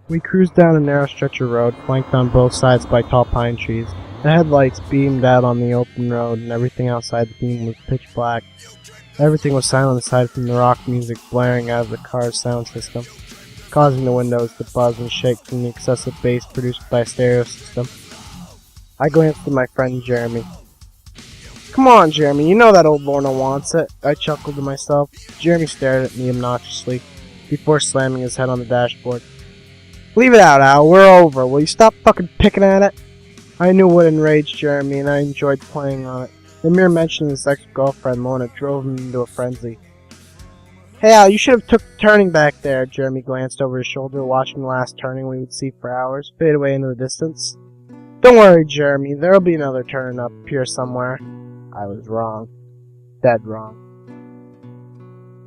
We cruised down a narrow stretch of road, flanked on both sides by tall pine trees. The headlights beamed out on the open road, and everything outside the beam was pitch black. Everything was silent aside from the rock music blaring out of the car's sound system, causing the windows to buzz and shake from the excessive bass produced by a stereo system. I glanced at my friend Jeremy. "Come on, Jeremy, you know that old Lorna wants it," I chuckled to myself. Jeremy stared at me obnoxiously, before slamming his head on the dashboard. "Leave it out, Al. We're over. Will you stop fucking picking at it?" I knew what enraged Jeremy, and I enjoyed playing on it. The mere mention of his ex-girlfriend, Lorna, drove him into a frenzy. "Hey, Al, you should have took the turning back there." Jeremy glanced over his shoulder, watching the last turning we would see for hours fade away into the distance. "Don't worry, Jeremy. There'll be another turn up here somewhere." I was wrong. Dead wrong.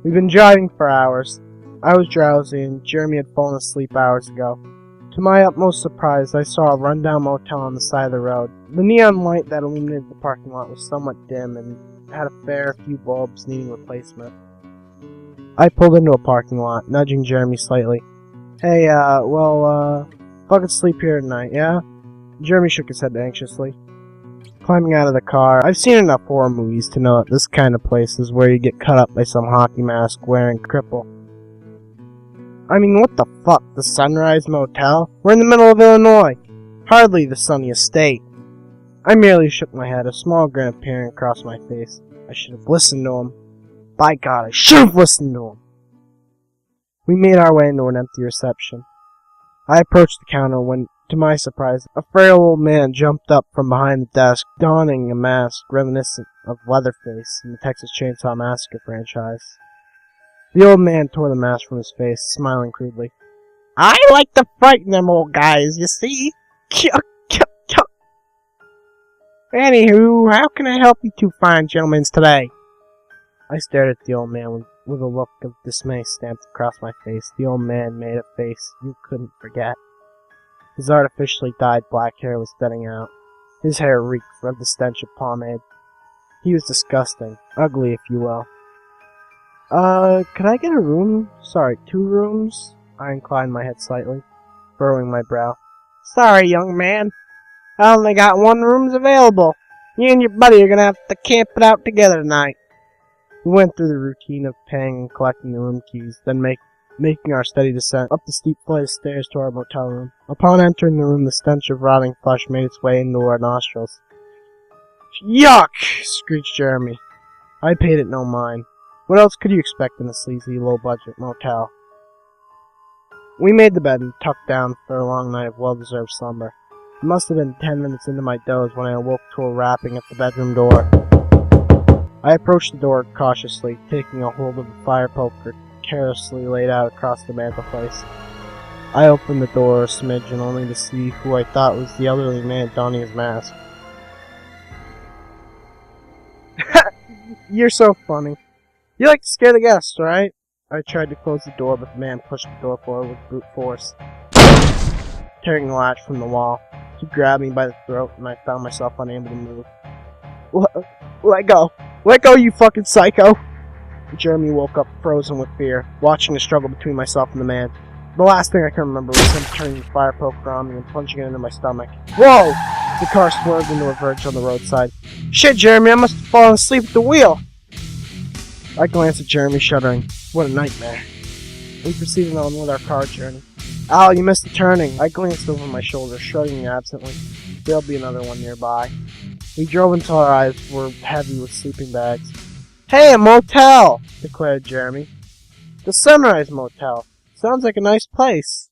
We've been driving for hours. I was drowsy, and Jeremy had fallen asleep hours ago. To my utmost surprise, I saw a rundown motel on the side of the road. The neon light that illuminated the parking lot was somewhat dim and had a fair few bulbs needing replacement. I pulled into a parking lot, nudging Jeremy slightly. "Hey, fucking sleep here tonight, yeah?" Jeremy shook his head anxiously. Climbing out of the car, I've seen enough horror movies to know that this kind of place is where you get cut up by some hockey mask wearing cripple. I mean, what the fuck? The Sunrise Motel? We're in the middle of Illinois. Hardly the sunniest state. I merely shook my head, a small grin appearing across my face. I should have listened to him. By God, I should have listened to him. We made our way into an empty reception. I approached the counter when, to my surprise, a frail old man jumped up from behind the desk, donning a mask reminiscent of Leatherface in the Texas Chainsaw Massacre franchise. The old man tore the mask from his face, smiling crudely. "I like to frighten them old guys, you see. Anywho, how can I help you two fine gentlemen today?" I stared at the old man with a look of dismay stamped across my face. The old man made a face you couldn't forget. His artificially dyed black hair was thinning out. His hair reeked of the stench of pomade. He was disgusting, ugly if you will. Could I get a room? Sorry, 2 rooms? I inclined my head slightly, furrowing my brow. "Sorry, young man. I only got 1 room's available. You and your buddy are gonna have to camp it out together tonight." We went through the routine of paying and collecting the room keys, then making our steady descent up the steep flight of stairs to our motel room. Upon entering the room, the stench of rotting flesh made its way into our nostrils. "Yuck!" screeched Jeremy. I paid it no mind. What else could you expect in a sleazy, low-budget motel? We made the bed and tucked down for a long night of well-deserved slumber. It must have been 10 minutes into my doze when I awoke to a rapping at the bedroom door. I approached the door cautiously, taking a hold of the fire poker carelessly laid out across the mantelpiece. I opened the door a smidgen only to see who I thought was the elderly man donning his mask. "You're so funny. You like to scare the guests, right?" I tried to close the door, but the man pushed the door forward with brute force, tearing the latch from the wall. He grabbed me by the throat, and I found myself unable to move. Let go! Let go, you fucking psycho!" Jeremy woke up frozen with fear, watching the struggle between myself and the man. The last thing I can remember was him turning the fire poker on me and plunging it into my stomach. Whoa! The car swerved into a verge on the roadside. "Shit, Jeremy, I must have fallen asleep at the wheel!" I glanced at Jeremy, shuddering. What a nightmare. We proceeded on with our car journey. "Al, you missed the turning." I glanced over my shoulder, shrugging absently. There'll be another one nearby. We drove until our eyes were heavy with sleeping bags. "Hey, a motel!" declared Jeremy. "The Sunrise Motel. Sounds like a nice place."